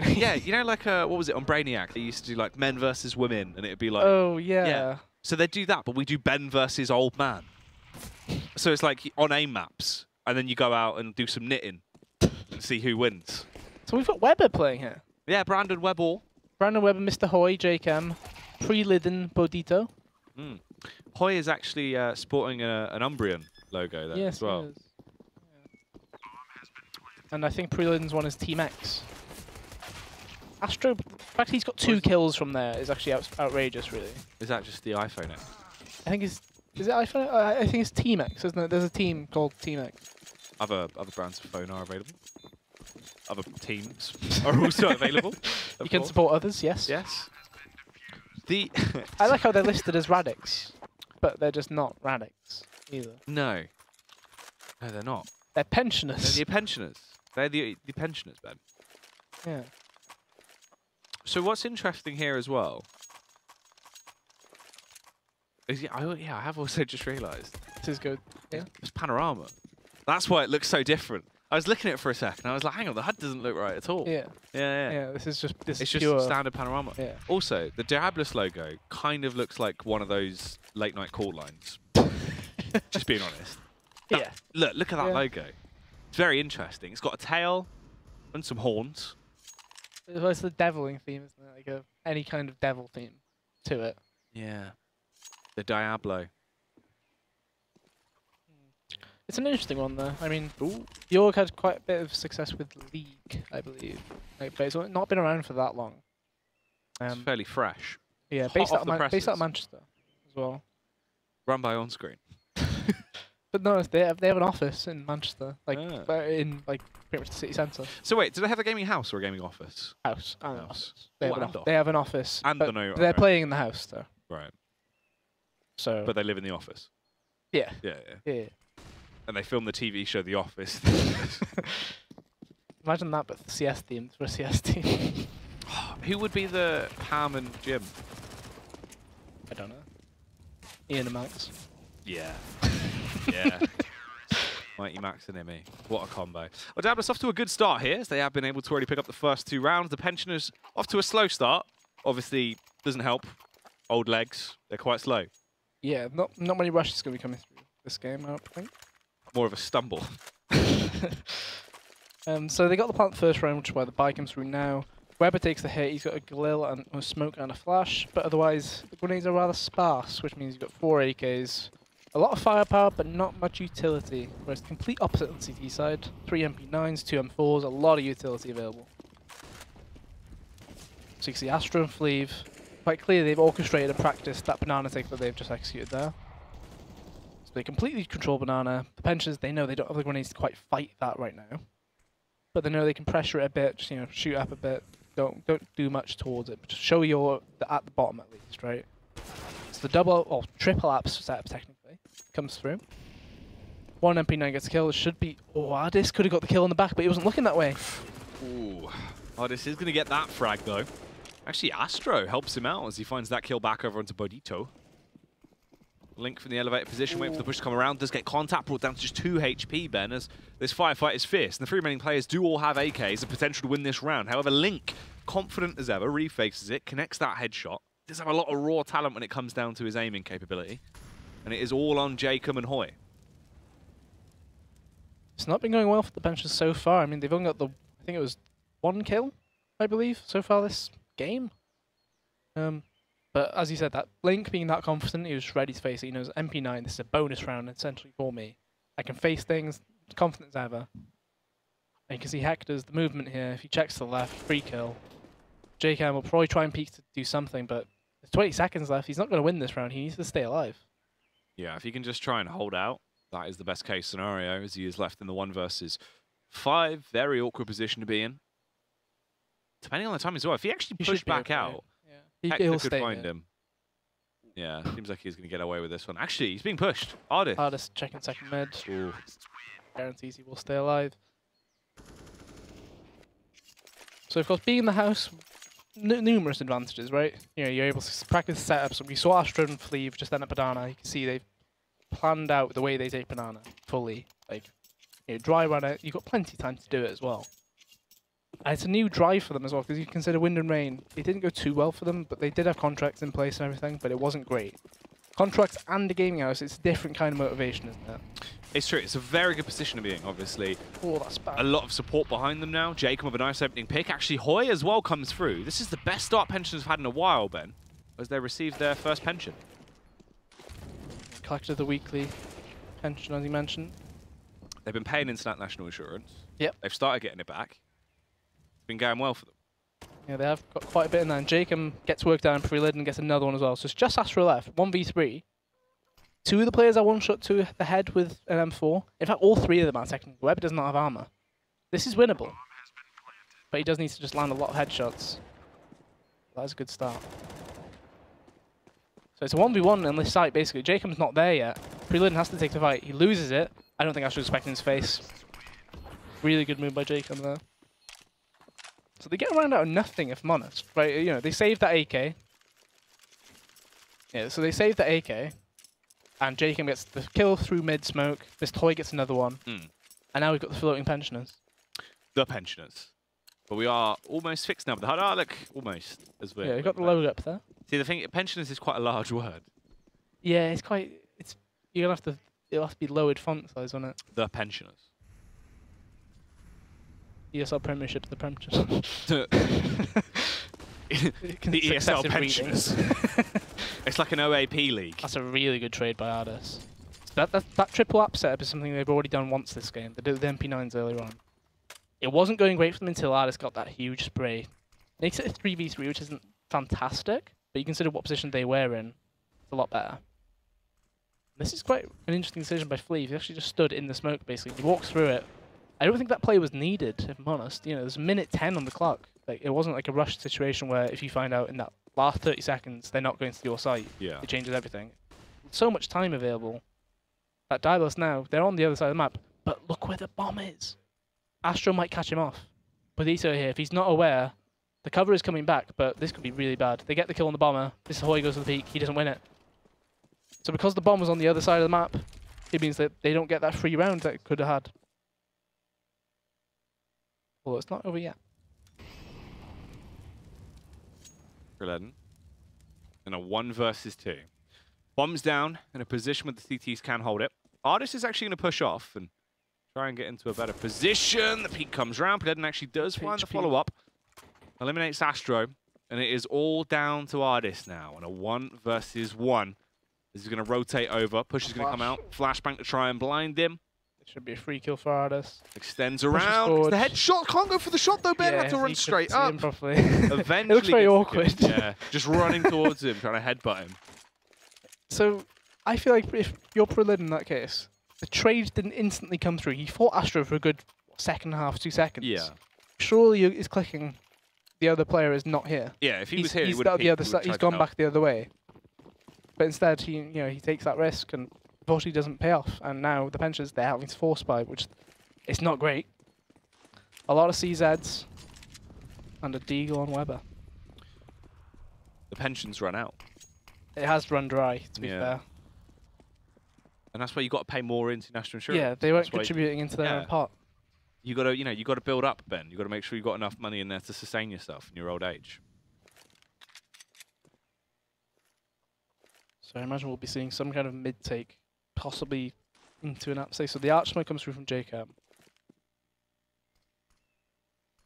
Yeah, you know, like what was it on Brainiac? They used to do like men versus women, and it'd be like, oh yeah. yeah. So they do that, but we do Ben versus old man. So it's like on aim maps, and then you go out and do some knitting, and see who wins. So we've got Weber playing here. Yeah, Brandon Webber. Brandon Weber, Mr. Hoy, JCam, Pre-Liden, Bodito. Hoy is actually sporting an Umbrian logo there as well. He is. Yeah. And I think Pre-Liden's one is Team X. Astro, the fact he's got 2 kills from there is actually outrageous, really. Is that just the iPhone X? I think it's... Is it iPhone? I think it's Team X, isn't it? There's a team called Team X. Other brands of phone are available. Other teams are also available. You can support others, yes. Yes. I like how they're listed as Radix, but they're just not Radix either. No. No, they're not. They're pensioners. They're the pensioners. They're the pensioners, Ben. Yeah. So what's interesting here as well is, I have also just realised. This is good. Yeah. It's panorama. That's why it looks so different. I was looking at it for a second. I was like, hang on, the HUD doesn't look right at all. Yeah. Yeah. Yeah. This is just It's just pure standard panorama. Yeah. Also, the Diabolus logo kind of looks like one of those late night call lines. Just being honest. Yeah. Look at that logo. It's very interesting. It's got a tail and some horns. It's the deviling theme, isn't it? Like any kind of devil theme to it. Yeah. The Diablo. It's an interesting one, though. I mean, the org had quite a bit of success with League, I believe. Like, but it's not been around for that long. It's fairly fresh. Yeah, based out of Manchester as well. Run by On-Screen. But no, they have an office in Manchester, like in like pretty much the city centre. So wait, do they have a gaming house or a gaming office? House. And an House. office. They have an office. And they're playing in the house though. Right. So. But they live in the office. Yeah. Yeah. And they film the TV show The Office. Imagine that, but CS themed for a CS team. Who would be the Pam and Jim? I don't know. Ian and Max. Yeah. Yeah. Mighty Max and Emmy. What a combo. Well, Diabolus off to a good start here, as they have been able to already pick up the first 2 rounds. The Pensioners off to a slow start. Obviously, doesn't help. Old legs. They're quite slow. Yeah, not many rushes going to be coming through this game, I don't think. More of a stumble. So they got the plant first round, which is why the buy comes through now. Weber takes the hit. He's got a Glil and a smoke and a flash, but otherwise the grenades are rather sparse, which means you've got 4 AKs. A lot of firepower, but not much utility. Whereas complete opposite on CT side. 3 MP9s, 2 M4s, a lot of utility available. So you can see Astro and Fleeve. Quite clearly they've orchestrated and practiced that banana take that they've just executed there. So they completely control banana. The Pensioners, they know they don't have the grenades to quite fight that right now. But they know they can pressure it a bit, just, shoot up a bit. Don't do much towards it, but just show you're at the bottom at least, right? So the double or triple apps setup technically comes through. 1 MP9 gets a kill. It should be... Oh, Ardis could have got the kill in the back, but he wasn't looking that way. Ooh. Ardis is going to get that frag, though. Actually, Astro helps him out as he finds that kill back over onto Bodito. Link from the elevated position, waiting for the push to come around. Does get contact, brought down to just 2 HP, Ben, as this firefight is fierce. And the 3 remaining players do all have AKs, the potential to win this round. However, Link, confident as ever, refaces it, connects that headshot. Does have a lot of raw talent when it comes down to his aiming capability. And it is all on Jacob and Hoy. It's not been going well for the Pensioners so far. I mean, they've only got I think it was 1 kill, I believe, so far this game. But as you said, that Link being that confident, he was ready to face it. He knows MP9, this is a bonus round essentially for me. I can face things, confident as ever. And you can see Hector's the movement here. If he checks to the left, free kill. JCam will probably try and peek to do something, but there's 20 seconds left. He's not going to win this round. He needs to stay alive. Yeah, if he can just try and hold out, that is the best case scenario, as he is left in the 1 versus 5. Very awkward position to be in. Depending on the time as well. If he actually pushed back out, Hector could find him. Yeah, seems like he's going to get away with this one. Actually, he's being pushed. Ardis. Ardis checking second mid. Ooh. Guarantees he will stay alive. So, of course, being in the house, numerous advantages, right? You're able to practice setups. We saw Astro and Fleeve just then at Banana. You can see they've planned out the way they take Banana fully. Like, dry run it. You've got plenty of time to do it as well. And it's a new drive for them as well, because you consider Wind and Rain, it didn't go too well for them, but they did have contracts in place and everything, but it wasn't great. Contracts and a gaming house, it's a different kind of motivation, isn't it? It's true. It's a very good position to be in, obviously. Oh, that's bad. A lot of support behind them now. Jacob with a nice opening pick. Actually, Hoy as well comes through. This is the best start Pensioners have had in a while, Ben, as they receive their first pension. Collected the weekly pension, as you mentioned. They've been paying into that national insurance. Yep. They've started getting it back. It's been going well for them. Yeah, they have got quite a bit in there. And Jacob gets work down, Pre-Lid, and gets another one as well. So it's just Astro left, 1v3. Two of the players are one-shot to the head with an M4. In fact, all three of them are technically. Weber does not have armor. This is winnable. But he does need to just land a lot of headshots. That is a good start. So it's a 1v1 on this site, basically. Jacob's not there yet. Pre-Lid has to take the fight. He loses it. I don't think Astro's expecting his face. Really good move by Jacob there. So they get around out of nothing, if I'm honest. Right, you know, they saved that AK. Yeah, so they saved the AK. And Jacob gets the kill through mid-smoke. This toy gets another one. And now we've got the floating pensioners. The pensioners. But we are almost fixed now with the HUD. Ah, look, almost. As we're, yeah, we've got the logo up there. See, the thing, pensioners is quite a large word. Yeah, it's quite... You're going to have to... It'll have to be lowered font size, won't it? The pensioners. ESL Premiership, the pensioners. The ESL pensioners. It's like an OAP league. That's a really good trade by Ardis. That triple app setup is something they've already done once this game. They did the MP9s earlier on. It wasn't going great for them until Ardis got that huge spray. Makes it a 3v3, which isn't fantastic, but you consider what position they were in, it's a lot better. This is quite an interesting decision by Fleeve. He actually just stood in the smoke, basically. He walks through it. I don't think that play was needed, if I'm honest. You know, there's minute 10 on the clock. Like, it wasn't like a rushed situation where if you find out in that last 30 seconds they're not going to your site, it changes everything. So much time available. That Diabolus now, they're on the other side of the map, but look where the bomb is. Astro might catch him off. Bodito here, if he's not aware, the cover is coming back, but this could be really bad. They get the kill on the bomber. This is Hoy goes to the peak. He doesn't win it. So because the bomb was on the other side of the map, it means that they don't get that free round that it could have had. Although it's not over yet. In a 1 versus 2. Bombs down in a position where the CTs can hold it. Ardis is actually going to push off and try and get into a better position. The peak comes round. Prem actually does find the follow-up. Eliminates Astro. And it is all down to Ardis now in a 1 versus 1. This is going to rotate over. Push is going to come out. Flashbang to try and blind him. It should be a free kill for Ardis. Extends around. It's the headshot. Can't go for the shot though, Ben. Had to run straight up. Eventually, it looks very awkward. Yeah, just running towards him, trying to headbutt him. So, I feel like if you're Pre-Lid in that case, the trade didn't instantly come through. He fought Astro for a good second half, 2 seconds. Yeah. Surely he's clicking. The other player is not here. Yeah, if he was here, he would have. He's gone back the other way. But instead, he takes that risk and unfortunately doesn't pay off. And now the pensioners, they're having to force buy, which it's not great. A lot of CZs and a Deagle on Weber. The pensions run out. It has run dry, to be fair. And that's why you got to pay more into national insurance. Yeah, they weren't contributing into their own pot. You got to, you got to build up, Ben. You got to make sure you got enough money in there to sustain yourself in your old age. So I imagine we'll be seeing some kind of mid-take, possibly into an upstate. So the arch smoke comes through from Jacob.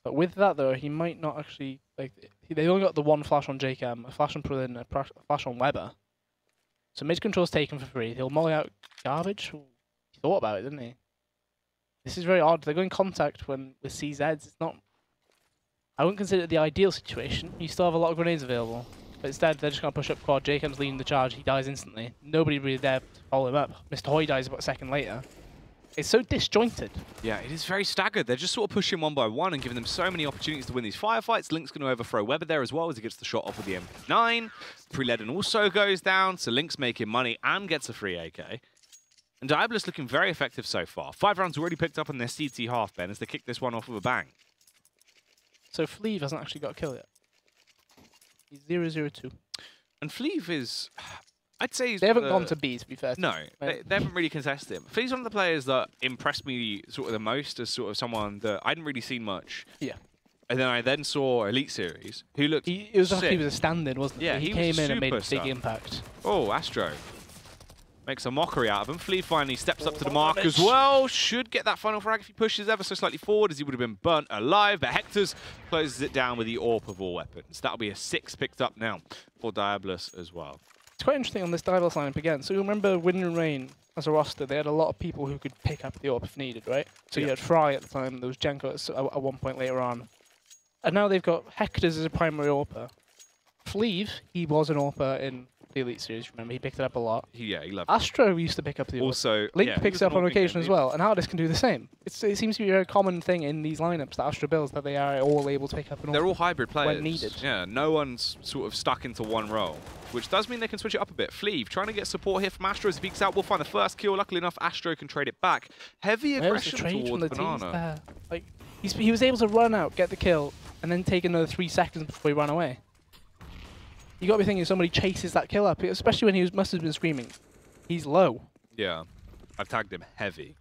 But with that, though, he might not actually... They only got the one flash on Jacob, a flash on Prem, a flash on Weber. So mid-control's taken for free. He'll molly out garbage. He thought about it, didn't he? This is very odd. They're going contact with CZs. It's not... I wouldn't consider it the ideal situation. You still have a lot of grenades available. But instead, they're just going to push up quad. Jacob's leading the charge. He dies instantly. Nobody really there to follow him up. Mr. Hoy dies about a second later. It's so disjointed. Yeah, it is very staggered. They're just sort of pushing one by one and giving them so many opportunities to win these firefights. Link's going to overthrow Weber there as well as he gets the shot off with the MP9. Pre-Leden also goes down, so Link's making money and gets a free AK. And Diabolus looking very effective so far. 5 rounds already picked up on their CT half, Ben, as they kick this one off with a bang. So Fleeve hasn't actually got a kill yet. He's 0-0-2. And Fleeve is... I'd say he's... They haven't gone to B, to be fair. No, they haven't really contested him. Fleeve's one of the players that impressed me sort of the most as sort of someone that I hadn't really seen much. Yeah. And then I then saw Elite Series, who looked It was like sick. he was a stand-in, wasn't he? Yeah, He he came was in and made a superstar. big impact. Oh, Astro makes a mockery out of him. Flea finally steps up to the mark damage. as well. Should get that final frag if he pushes ever so slightly forward, as he would have been burnt alive. But Hector's closes it down with the AWP of all weapons. That'll be a 6 picked up now for Diabolus as well. It's quite interesting on this Diabolus lineup again. So you remember Win and Rain as a roster, they had a lot of people who could pick up the AWP if needed, right? So you had Fry at the time, there was Jenko at one point later on. And now they've got Hector's as a primary AWPer. Fleeve, he was an AWPer in the Elite Series, remember? He picked it up a lot. Yeah, he loved it. Astro used to pick up the AWP. Also, Link yeah, he picks was it up an on AWP occasion as game well, and Hardest can do the same. It seems to be a very common thing in these lineups that Astro builds, that they are all able to pick up an AWP. They're all hybrid players. when needed. Yeah, no one's sort of stuck into one role, which does mean they can switch it up a bit. Fleeve trying to get support here from Astro as he peeks out. We'll find the first kill. Luckily enough, Astro can trade it back. Heavy Where was the aggression trade from towards the teams Banana. there? Like, he was able to run out, get the kill, and then take another 3 seconds before he ran away. You got to be thinking somebody chases that kill up, especially when he must have been screaming. He's low. Yeah, I've tagged him heavy.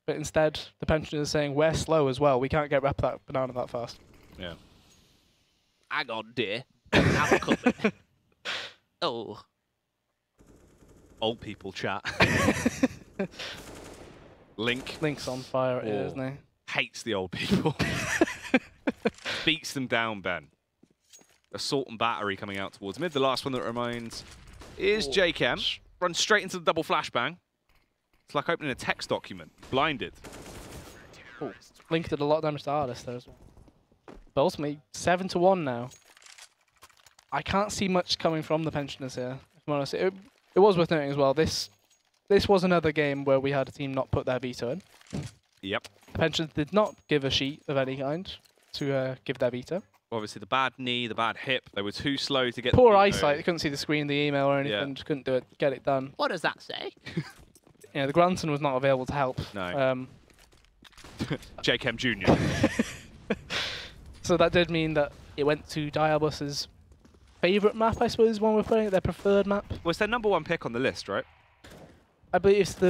But instead, the pensioners are saying, we're slow as well. We can't get rep that banana that fast. Yeah. Hang on, dear. I'm coming. Oh. Old people chat. Link Link's on fire right here, isn't he? hates the old people. Beats them down, Ben. Assault and battery coming out towards mid. The last one that remains is JChem. Runs straight into the double flashbang. It's like opening a text document. Blinded. Ooh. Link did a lot of damage to Artist there as well. But ultimately, 7-1 now. I can't see much coming from the pensioners here, if I'm honest. It was worth noting as well, this was another game where we had a team not put their veto in. Yep. The pensioners did not give a sheet of any kind to give their veto. Obviously, the bad knee, the bad hip, they were too slow to get Poor the eyesight, they couldn't see the screen, the email or anything, Yeah. just couldn't do it, get it done. What does that say? The Granson was not available to help. No. JChem Jr. So that did mean that it went to Diabolus's favourite map, I suppose, one we're playing, their preferred map. Well, it's their #1 pick on the list, right? I believe it's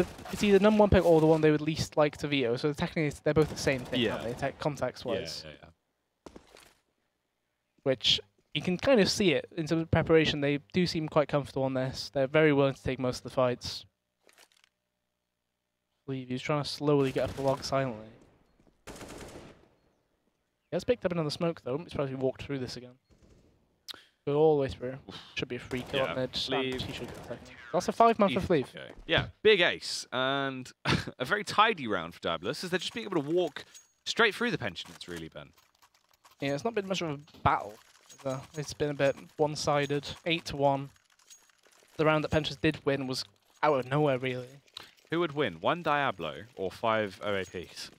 either #1 pick or the one they would least like to veto. So technically, they're both the same thing, aren't they? Context-wise, Yeah. which you can kind of see it in terms of preparation. They do seem quite comfortable on this. They're very willing to take most of the fights. I believe he was trying to slowly get up the log silently. He has picked up another smoke though. He's probably walked through this again. Go all the way through. Should be a free kill up mid. And he should get a second. That's a 5-man for Fleeve. Okay. Yeah, big ace. And a very tidy round for Diabolus, as they're just being able to walk straight through the pensioners, really, Ben. Yeah, it's not been much of a battle. It's been a bit one-sided. 8-1. The round that Pensioners did win was out of nowhere, really. Who would win, 1 Diablo or 5 OAPs?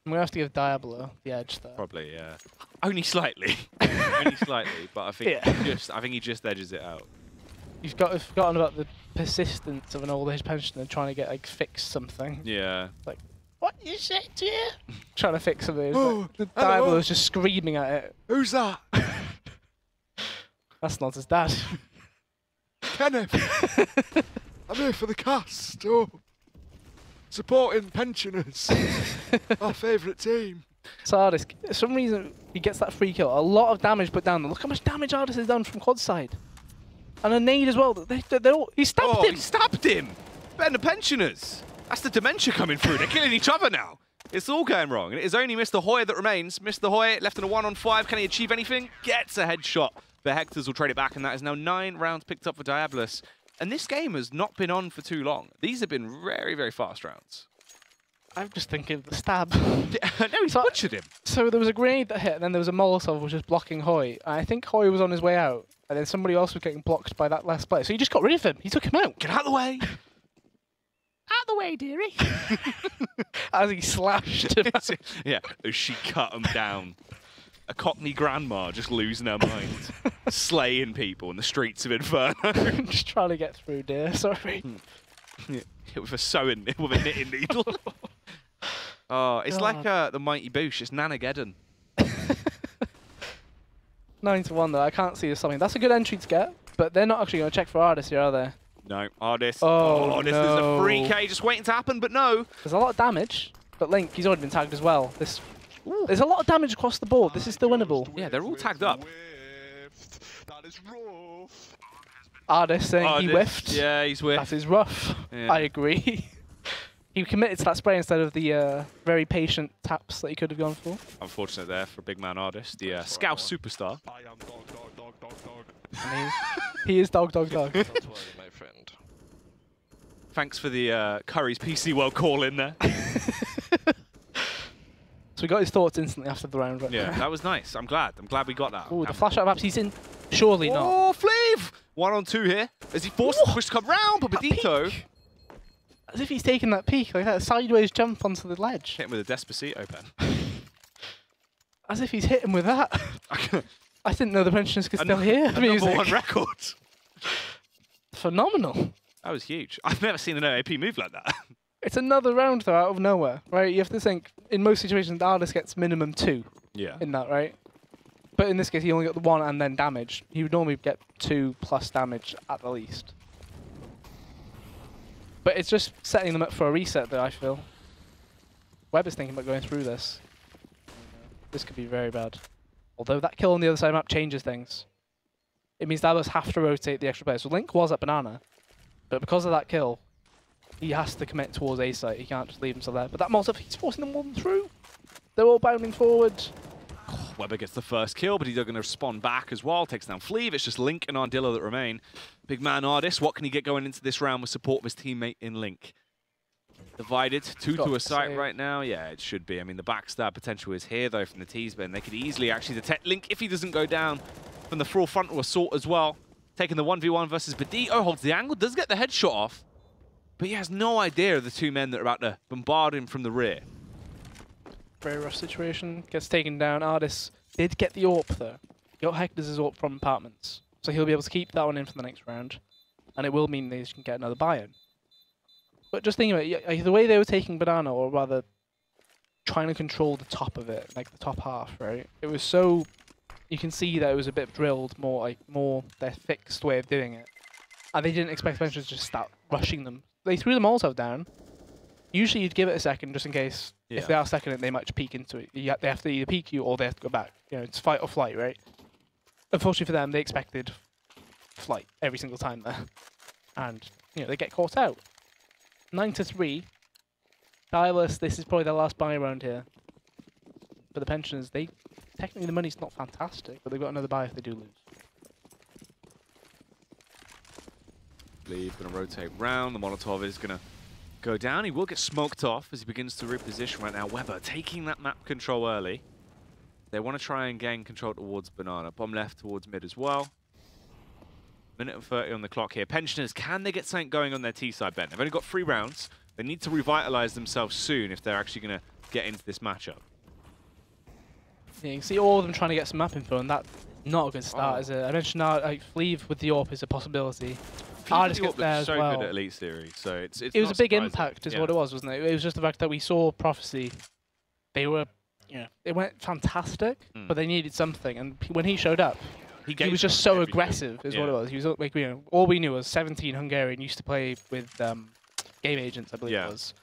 I'm going to have to give Diablo the edge there. Probably, yeah. Only slightly. Only slightly, but I think, he just edges it out. You've forgotten about the persistence of an old-age pensioner trying to get, fix something. Yeah. Like, what is it, dear? Trying to fix something. Oh, the Diablo is just screaming at it. Who's that? That's not his dad. Kenneth, I'm here for the cast. Oh, supporting pensioners, our favourite team. So Artist, for some reason, he gets that free kill. A lot of damage put down. Look how much damage Artist has done from quad side. And a nade as well. He stabbed him. He stabbed him! Ben, the pensioners! That's the dementia coming through. They're killing each other now. It's all going wrong. And it is only Mr. Hoy that remains. Mr. Hoy left in a 1-on-5. Can he achieve anything? Gets a headshot. The Hectors will trade it back, and that is now 9 rounds picked up for Diabolus. And this game has not been on for too long. These have been very, very fast rounds. I'm just thinking of the stab. No, he's butchered him. So there was a grenade that hit, and then there was a Molotov which was blocking Hoy. And I think Hoy was on his way out, and then somebody else was getting blocked by that last player. So he just got rid of him. He took him out. Get out of the way. Out of the way, dearie. As he slashed him. Yeah, as she cut him down. A Cockney grandma just losing her mind. Slaying people in the streets of Inferno. Just trying to get through, dear. Sorry. Yeah, with a knitting needle. Oh, it's like the Mighty Boosh. It's Nanageddon. 9-1 though. I can't see this something. That's a good entry to get, but they're not actually going to check for Artist here, are they? No, Artist. Oh, Artist, no. There's a 3K just waiting to happen, but no. There's a lot of damage, but Link, he's already been tagged as well. This Ooh, there's a lot of damage across the board. This is still winnable. Yeah, they're all tagged up. That is rough. Ardis saying he whiffed. Yeah, he's whiffed. That is rough. Yeah. I agree. He committed to that spray instead of the very patient taps that he could have gone for. Unfortunate there for big man Ardis, the Scouse superstar. I am dog. And he is dog. Don't worry, my friend. Thanks for the Curry's PC World call in there. So we got his thoughts instantly after the round. Right Yeah, now. that was nice. I'm glad we got that. Oh, the flash out of apps he's in. Surely not. Oh, Fleeve! 1-on-2 here. As he forced the push to come round, but Badito... As if he's taking that peek, like that sideways jump onto the ledge. Hit him with a Despacito pen. As if he's hit him with that. I didn't know the pensioners could still hear a music. #1 record. Phenomenal. That was huge. I've never seen an OAP move like that. It's another round though out of nowhere, right? You have to think, in most situations, the artist gets minimum 2 in that, right? But in this case, he only got the 1 and then damage. He would normally get 2 plus damage at the least. But it's just setting them up for a reset that I feel. Webb is thinking about going through this. This could be very bad. Although that kill on the other side of the map changes things. It means Diabolus have to rotate the extra players. So Link was at Banana, but because of that kill, he has to commit towards A site. He can't just leave himself there. But that Molotov, he's forcing them all through. They're all bounding forward. Oh, Weber gets the first kill, but he's going to respond back as well. Takes down Fleeve. It's just Link and Ardilla that remain. Big man Ardis, what can he get going into this round with support of his teammate in Link? Divided, 2 to a site right now. Yeah, it should be. I mean, the backstab potential is here, though, from the T-Spin. They could easily actually detect Link if he doesn't go down from the full frontal assault as well. Taking the 1v1 versus Badito, holds the angle, does get the headshot off, but he has no idea of the 2 men that are about to bombard him from the rear. Very rough situation. Gets taken down. Ardis did get the AWP, though. He got Hector's AWP from Apartments, so he'll be able to keep that one in for the next round, and it will mean they can get another buy-in. But just thinking about it, the way they were taking Banana, or rather trying to control the top of it, like the top half, right? It was so... You can see that it was a bit drilled, more their fixed way of doing it. And they didn't expect Ventures to just start rushing them. They threw the Molotov down. Usually you'd give it a second just in case. Yeah. If they are second it, they might just peek into it. They have to either peek you or they have to go back. You know, it's fight or flight, right? Unfortunately for them, they expected flight every single time there. And, you know, they get caught out. 9-3. Diabolus, this is probably their last buy round here. For the pensioners, technically the money's not fantastic, but they've got another buy if they do lose. Lee's going to rotate round. The Molotov is going to go down. He will get smoked off as he begins to reposition right now. Weber taking that map control early. They want to try and gain control towards Banana. Bomb left towards mid as well. Minute and 30 on the clock here. Pensioners, can they get something going on their T-side, Ben? They've only got 3 rounds. They need to revitalize themselves soon if they're actually going to get into this matchup. Yeah, you can see all of them trying to get some map info, and that's not a good start, is it? I mentioned like Fleeve with the AWP is a possibility. Ardis gets there as well. So good at Elite Series, so it's it was a big impact, is what it was, wasn't it? It was just the fact that we saw Prophecy. They were, you know, it went fantastic, but they needed something, and when he showed up, he was just so aggressive, is what it was. He was like, you know, all we knew was 17 Hungarian, used to play with Game Agents, I believe it was,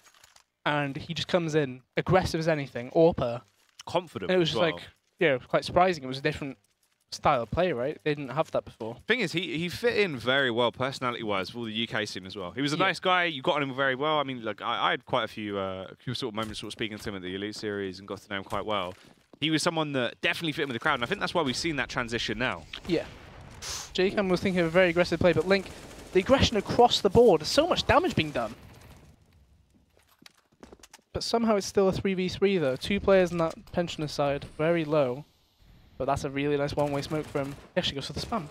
and he just comes in aggressive as anything, AWPer. Confident. And it was just like, yeah, quite surprising. It was a different style of play, right? They didn't have that before. Thing is, he fit in very well personality-wise for the UK scene as well. He was a nice guy. You got on him very well. I mean, look, I had quite a few sort of moments sort of speaking to him at the Elite Series and got to know him quite well. He was someone that definitely fit in with the crowd, and I think that's why we've seen that transition now. Yeah. J-Cam was thinking of a very aggressive play, but Link, the aggression across the board, there's so much damage being done. But somehow it's still a 3v3 though. 2 players on that pensioner side, very low. But that's a really nice one-way smoke for him. He actually goes for the spam.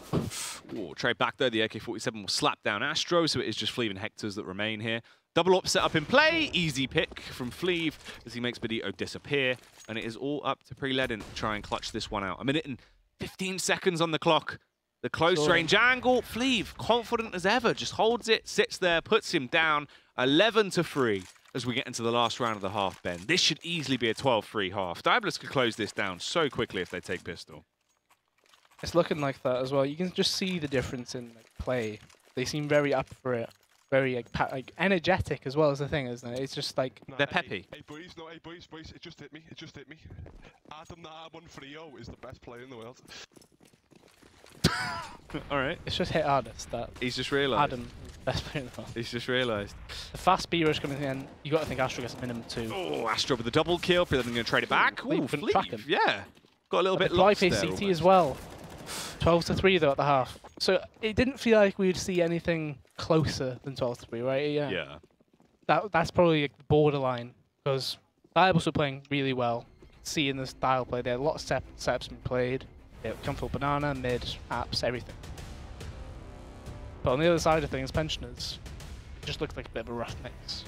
Ooh, trade back though, the AK-47 will slap down Astro, so it is just Fleeve and Hector's that remain here. Double up set up in play, easy pick from Fleeve as he makes Badito disappear. And it is all up to Pre-Ledin to try and clutch this one out. A minute and 15 seconds on the clock. The close range angle, Fleeve, confident as ever, just holds it, sits there, puts him down, 11-3. As we get into the last round of the half, Ben. This should easily be a 12-3 half. Diabolus could close this down so quickly if they take pistol. It's looking like that as well. You can just see the difference in play. They seem very up for it. very like energetic as well as the thing, isn't it? It's just like Nah, They're peppy. Hey boys, no, hey boys, it just hit me. It just hit me. Adam the Hard-1 is the best player in the world. All right. it's just hit hardest that He's just realised. Adam is the best player in the world. He's just realised. The fast B rush coming in, you got to think Astro gets a minimum 2. Oh, Astro with the double kill. Then going to trade it back. Fleeve Ooh, couldn't track him. Fleeve. Yeah. Got a little bit Fly lost face there. CT as well. 12-3 though at the half. So it didn't feel like we'd see anything closer than 12-3, right? Yeah. That's probably like borderline because Diabolus were playing really well. Seeing the style play, they had a lot of setups being played. They had comfortable banana, mid, apps, everything. But on the other side of things, pensioners just looked like a bit of a rough mix,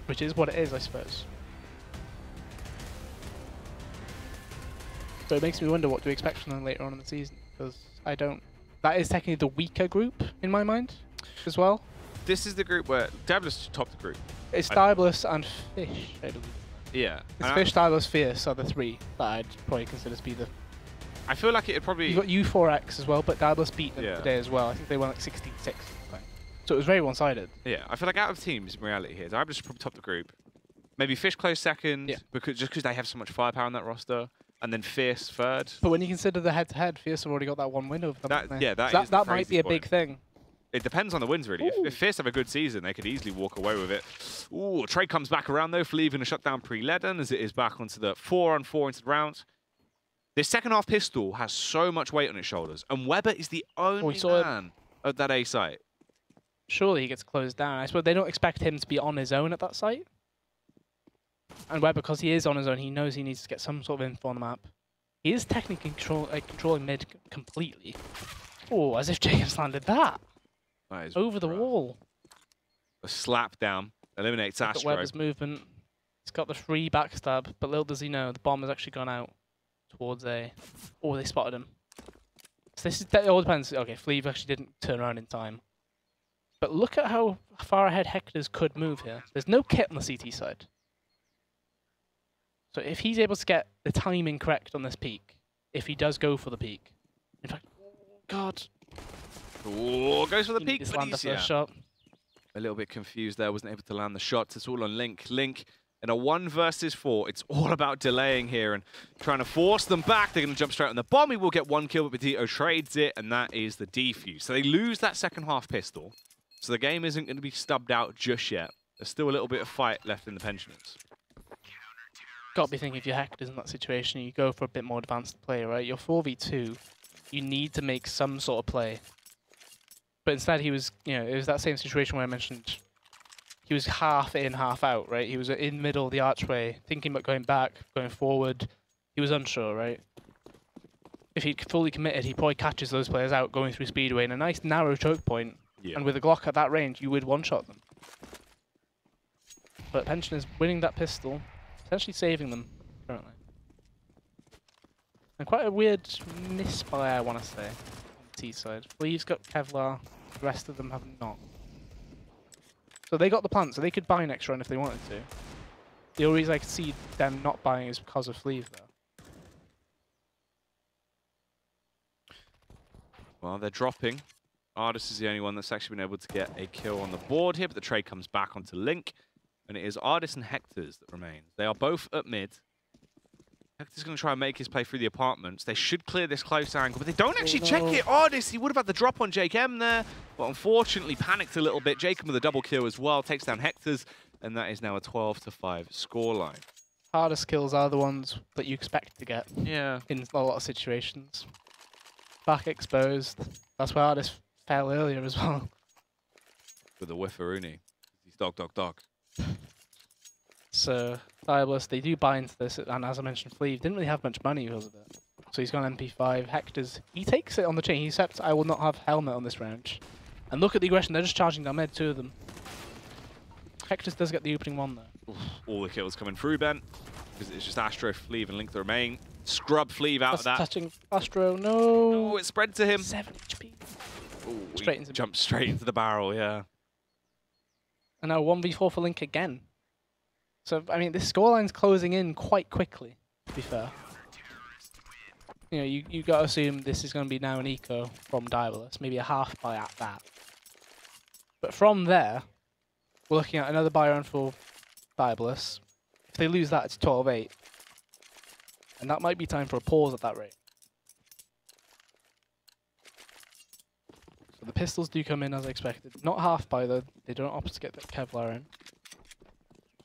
which is what it is, I suppose. So it makes me wonder what to expect from them later on in the season, because I don't. That is technically the weaker group in my mind, as well. This is the group where Diabolus topped the group. It's Diabolus and Fish, I believe. Yeah. It's Fish, Diabolus, Fierce are the 3 that I'd probably consider to be the. I feel like it'd probably. You got U4X as well, but Diabolus beat them Yeah. today as well. I think they won like 16-6. So it was very one-sided. Yeah, I feel like out of teams in reality here, Diabolus probably topped the group. Maybe Fish close second, Yeah. because they have so much firepower on that roster, and then Fierce third. But when you consider the head-to-head, Fierce have already got that 1 win over them. That- haven't they? yeah, that So is the that might crazy be a point. big thing. It depends on the wins, really. If Fierce have a good season, they could easily walk away with it. Ooh, trade comes back around, though. Fleeve going to shut down Pre-Leden as it is back onto the 4-on-4 into the round. This second half pistol has so much weight on its shoulders, and Weber is the only saw it. man at that A site. Surely he gets closed down. I suppose they don't expect him to be on his own at that site. And Weber, because he is on his own, he knows he needs to get some sort of info on the map. He is technically controlling mid completely. Oh, as if Jacobs landed that. That is Over the rough. wall. A slap down eliminates Look at Astro. Weber's movement. He's got the free backstab, but little does he know, the bomb has actually gone out towards A. Oh, they spotted him. So this is, it all depends. Okay, Fleeve actually didn't turn around in time. But look at how far ahead Hector's could move here. There's no kit on the CT side. So if he's able to get the timing correct on this peak, if he does go for the peak, in fact, God, Oh, goes for the he peak, needs to but land the he's first shot. a little bit confused there. Wasn't able to land the shots. It's all on Link. Link in a 1 versus 4. It's all about delaying here and trying to force them back. They're going to jump straight on the bomb. He will get 1 kill, but Petito trades it, and that is the defuse. So they lose that second half pistol. So the game isn't going to be stubbed out just yet. There's still a little bit of fight left in the pensioners. Got to be thinking if you're Hector's in that situation, you go for a bit more advanced play, right? You're 4v2. You need to make some sort of play. But instead he was, it was that same situation where I mentioned he was half in, half out, right? He was in the middle of the archway, thinking about going back, going forward. He was unsure, right? If he'd fully committed, he probably catches those players out going through Speedway in a nice narrow choke point. Yeah. And with a Glock at that range, you would one-shot them. But Pensioners winning that pistol, essentially saving them currently. And quite a weird misbuy, I want to say, on the T side. Fleave's got Kevlar, the rest of them have not. So they got the plant, so they could buy next round if they wanted to. The only reason I could see them not buying is because of Fleave, though. Well, they're dropping. Ardis is the only one that's actually been able to get a kill on the board here, but the trade comes back onto Link. And it is Ardis and Hector's that remain. They are both at mid. Hector's going to try and make his play through the apartments. They should clear this close angle, but they don't actually check it. Ardis, he would have had the drop on Jake M there, but unfortunately panicked a little bit. Jacob with a double kill as well, takes down Hector's, and that is now a 12-5 scoreline. Hardest kills are the ones that you expect to get Yeah. in a lot of situations. Back exposed. That's where Hardest fell earlier as well. With the whifferoonie. He's dog, dog, dog. So, Diabolus, they do buy into this, and as I mentioned, Fleave didn't really have much money because of it. So he's gone MP5. Hector's, he takes it on the chain. He accepts, I will not have helmet on this round. And look at the aggression, they're just charging down mid, 2 of them. Hector's does get the opening 1 though. Oof, all the kills coming through, Ben. Because it's just Astro, Fleave, and Link that remain. Scrub Fleave out of that. Touching Astro, no. Oh, it spread to him. 7 HP. Ooh, Straight into jumped straight into the barrel, yeah. And now 1v4 for Link again. So, I mean, this scoreline's closing in quite quickly, to be fair. You know, you got to assume this is going to be now an eco from Diabolus, maybe a half buy at that. But from there, we're looking at another buy round for Diabolus. If they lose that, it's 12-8. And that might be time for a pause at that rate. So the pistols do come in as expected. Not half buy though, they don't opt to get the Kevlar in.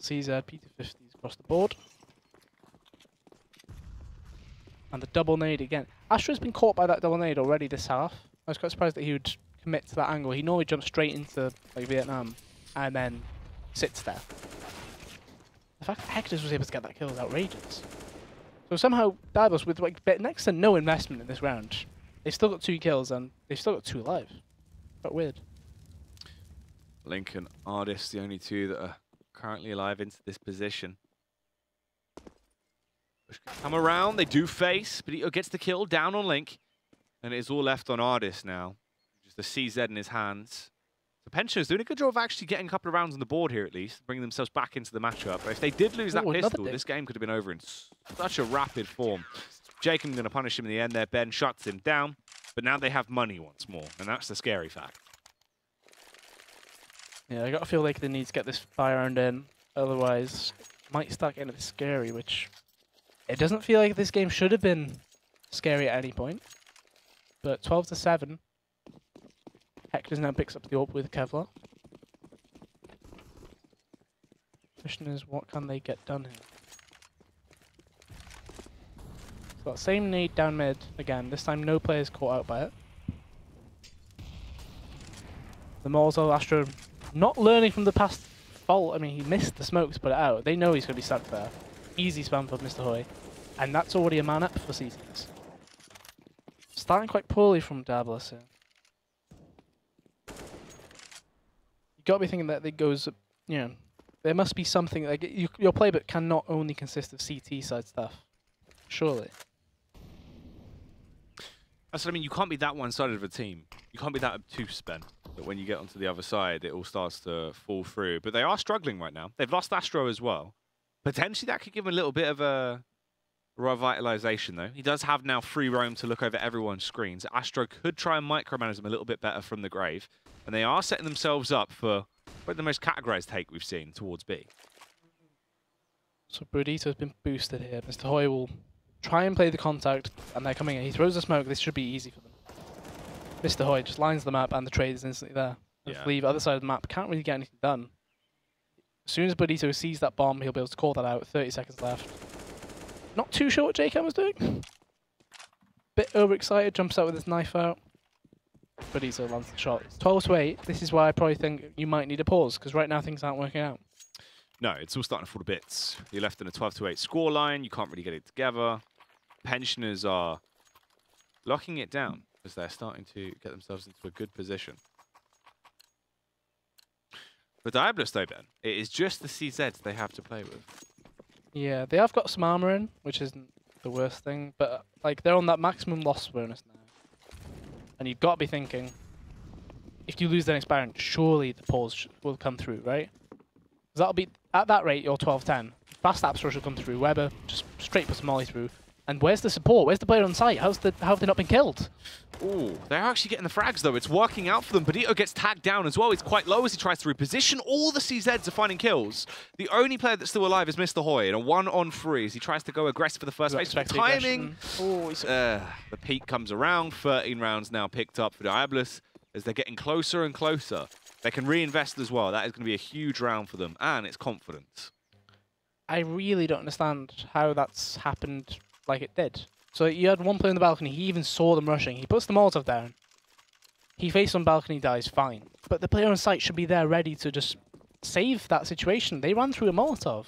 CZ, P250s across the board. And the double nade again. Astro's been caught by that double nade already this half. I was quite surprised that he would commit to that angle. He normally jumps straight into like Vietnam and then sits there. The fact that Hector's was able to get that kill is outrageous. So somehow Diabolus, with like next to no investment in this round, they've still got 2 kills and they've still got 2 alive. Quite weird. Link and Artist, the only 2 that are currently alive into this position. Come around, they do face, but he gets the kill down on Link. And it is all left on Artist now. Just the CZ in his hands. So Pensio's doing a good job of actually getting a couple of rounds on the board here at least, bringing themselves back into the matchup. But if they did lose that pistol, this game could have been over in such a rapid form. Jacob going to punish him in the end there. Ben shuts him down. But now they have money once more, and that's the scary fact. Yeah, I got to feel like they need to get this buy round in. Otherwise, it might start getting a bit scary, which... It doesn't feel like this game should have been scary at any point. But 12-7. Hector now picks up the AWP with Kevlar. Question is, what can they get done here? So that same nade down mid again. This time no players caught out by it. The Molotov Astro not learning from the past fault. I mean, he missed the smoke to put it out. They know he's going to be stuck there. Easy spam for Mr. Hoy. And that's already a man up for seasons. Starting quite poorly from Diabolus here. You got to be thinking that it goes, you know, there must be something, like, your playbook cannot only consist of CT side stuff. Surely. That's what I mean, you can't be that one-sided of a team. You can't be that obtuse, Ben, that when you get onto the other side, it all starts to fall through. But they are struggling right now. They've lost Astro as well. Potentially that could give him a little bit of a revitalization, though. He does have now free roam to look over everyone's screens. Astro could try and micromanage them a little bit better from the grave. And they are setting themselves up for probably the most categorized take we've seen towards B. So Brudito's been boosted here. Mr. Hoy will try and play the contact, and they're coming in. He throws the smoke. This should be easy for them. Mr. Hoy just lines them up, and the trade is instantly there. Yeah. Leave other side of the map. Can't really get anything done. As soon as Brudito sees that bomb, he'll be able to call that out. 30 seconds left. Not too sure what JCam was doing. Bit overexcited, jumps out with his knife out. Brudito lands the shot. 12-8. This is why I probably think you might need a pause, because right now things aren't working out. No, it's all starting to fall to bits. You're left in a 12-8 scoreline. You can't really get it together. Pensioners are locking it down as they're starting to get themselves into a good position. For Diabolus, though, Ben, it is just the CZs they have to play with. Yeah, they have got some armor in, which isn't the worst thing, but like they're on that maximum loss bonus now. And you've got to be thinking, if you lose the next Baron, surely the pause will come through, right? Because that'll be, at that rate, you're 12-10. Fast Absor will come through. Weber just straight puts Molly through. And where's the support? Where's the player on site? How have they not been killed? Ooh, they're actually getting the frags, though. It's working out for them. Bonito gets tagged down as well. He's quite low as he tries to reposition. All the CZs are finding kills. The only player that's still alive is Mr. Hoy in a 1-on-3 as he tries to go aggressive for the first base. Timing. The peak comes around. 13 rounds now picked up for Diabolus as they're getting closer and closer. They can reinvest as well. That is going to be a huge round for them, and it's confidence. I really don't understand how that's happened like it did. So you had one player on the balcony, he even saw them rushing. He puts the Molotov down. He faced on balcony, dies, fine. But the player on site should be there ready to just save that situation. They ran through a Molotov.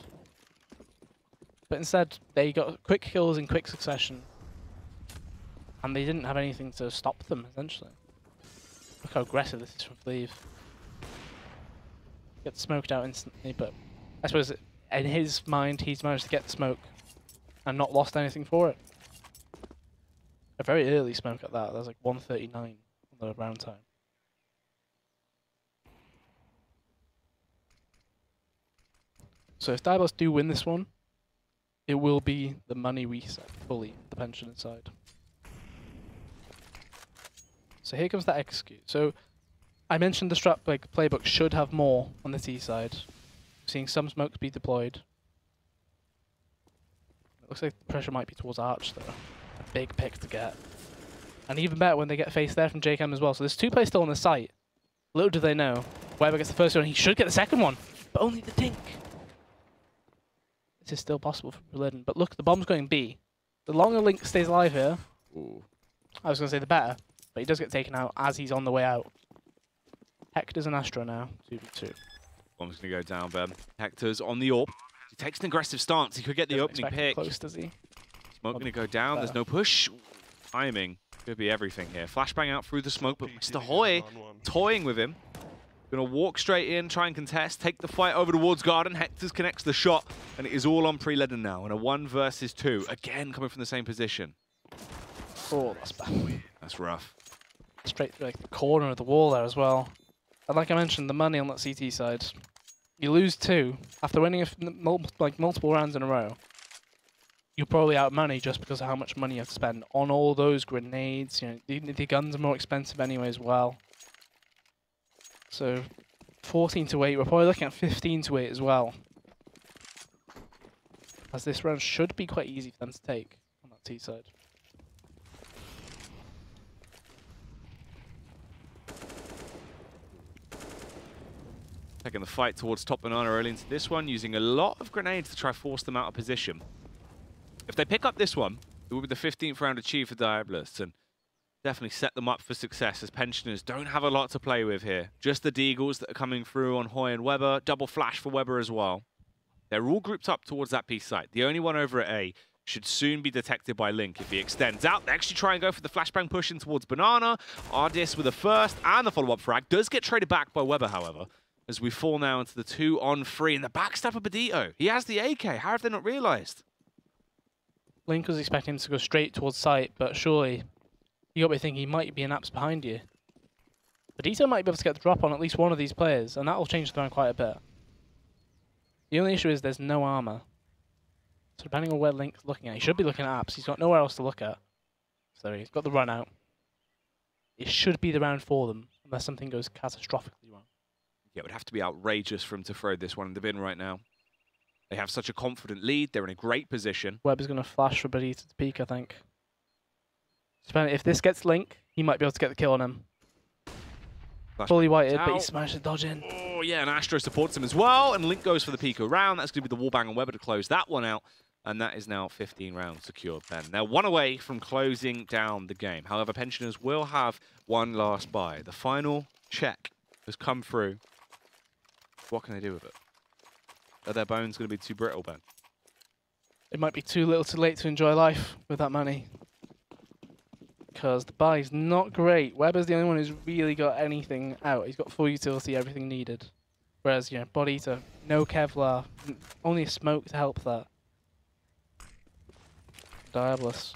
But instead, they got quick kills in quick succession. And they didn't have anything to stop them, essentially. Look how aggressive this is from Fleeve. Gets smoked out instantly, but I suppose in his mind, he's managed to get the smoke and not lost anything for it. A very early smoke at that. That was like 1:39 on the round time. So if Diabolus do win this one, it will be the money reset fully, the pension inside. So here comes that execute. So I mentioned the strat playbook should have more on the T side. Seeing some smokes be deployed. It looks like the pressure might be towards Arch though. A big pick to get. And even better when they get faced there from JCam as well. So there's 2 players still on the site. Little do they know. Weber gets the first one, he should get the second one. But only the dink. This is still possible for Berlin. But look, the bomb's going B. The longer Link stays alive here, I was going to say the better. But he does get taken out as he's on the way out. Hector's an Astro now, 2v2. Bomb's going to go down, Ben. Hector's on the AWP. He takes an aggressive stance. He could get the opening pick. Close, does he? Smoke going to go down. There's no push. Timing could be everything here. Flashbang out through the smoke, but Mr. Hoy toying with him. Going to walk straight in, try and contest, take the fight over towards Garden. Hector's connects the shot, and it is all on Preleden now in a 1 versus 2. Again, coming from the same position. Oh, that's bad. That's rough. Straight through the corner of the wall there as well. And like I mentioned, the money on that CT side. You lose 2 after winning multiple rounds in a row. You're probably out money just because of how much money you have to spend on all those grenades. You know, the guns are more expensive anyway as well. So 14 to 8. We're probably looking at 15 to 8 as well. As this round should be quite easy for them to take on that T side. Taking the fight towards top banana early into this one, using a lot of grenades to try force them out of position. If they pick up this one, it will be the 15th round achieved for Diabolus, and definitely set them up for success, as Pensioners don't have a lot to play with here. Just the Deagles that are coming through on Hoy and Weber. Double flash for Weber as well. They're all grouped up towards that B site. The only one over at A should soon be detected by Link if he extends out. They actually try and go for the flashbang push in towards Banana. Ardis with the first and the follow-up frag. Does get traded back by Weber, however, as we fall now into the 2-on-3. And the backstab of Badito. He has the AK. How have they not realized? Link was expecting him to go straight towards site, but surely you got to be thinking he might be an apps behind you. Badito might be able to get the drop on at least one of these players, and that will change the round quite a bit. The only issue is there's no armor. So depending on where Link's looking at, he should be looking at apps. He's got nowhere else to look at. So he's got the run out. It should be the round for them, unless something goes catastrophically wrong. Yeah, it would have to be outrageous for him to throw this one in the bin right now. They have such a confident lead. They're in a great position. Webb is going to flash for Badito to peek, I think. If this gets Link, he might be able to get the kill on him. Flash Fully whited, but he smashed the dodge in. Oh, yeah, and Astro supports him as well. And Link goes for the Pico round. That's going to be the wallbang on Weber to close that one out. And that is now 15 rounds secured, Ben. They're 1 away from closing down the game. However, Pensioners will have one last buy. The final check has come through. What can they do with it? Are their bones going to be too brittle, Ben? It might be too little too late to enjoy life with that money. Because the buy's not great. Weber's the only one who's really got anything out. He's got full utility, everything needed. Whereas, you know, Bodito, no Kevlar, only a smoke to help that. Diabolus.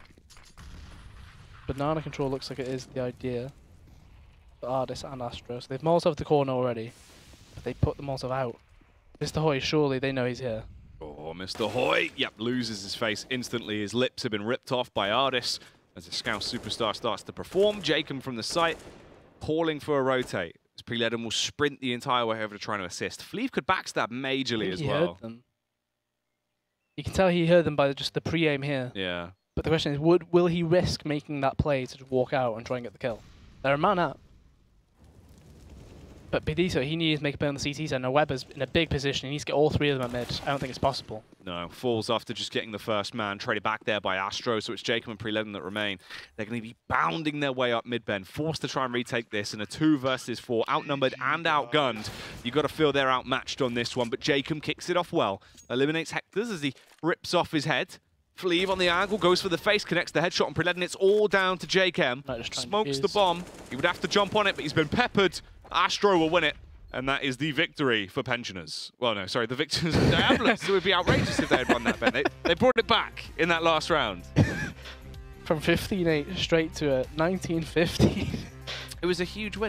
Banana control looks like it is the idea. For Ardis and Astro. So they've Molotov the corner already. But they put the Molotov out. Mr. Hoy, surely they know he's here. Oh, Mr. Hoy, yep, loses his face instantly. His lips have been ripped off by Ardis as the Scout superstar starts to perform. Jacob from the site, calling for a rotate. As Preleden will sprint the entire way over to trying to assist. Fleeve could backstab majorly as well. Heard them. You can tell he heard them by just the pre-aim here. Yeah. But the question is, will he risk making that play to just walk out and try and get the kill? They're a man up. But Badito, he needs to make a play on the CT side. Now Weber's in a big position. He needs to get all 3 of them at mid. I don't think it's possible. No, falls after just getting the first man. Traded back there by Astro, so it's Jacob and Preleden that remain. They're going to be bounding their way up mid-ben, forced to try and retake this in a 2 versus 4. Outnumbered and outgunned. You've got to feel they're outmatched on this one, but Jacob kicks it off well. Eliminates Hector's as he rips off his head. Fleeve on the angle, goes for the face, connects the headshot on Preleden. It's all down to Jacob. Smokes the bomb. He would have to jump on it, but he's been peppered. Astro will win it, and that is the victory for Pensioners. Well, no, sorry, the victors of Diabolus. It would be outrageous if they had won that, Ben. They brought it back in that last round. From 15-8 straight to a 19-15. It was a huge win.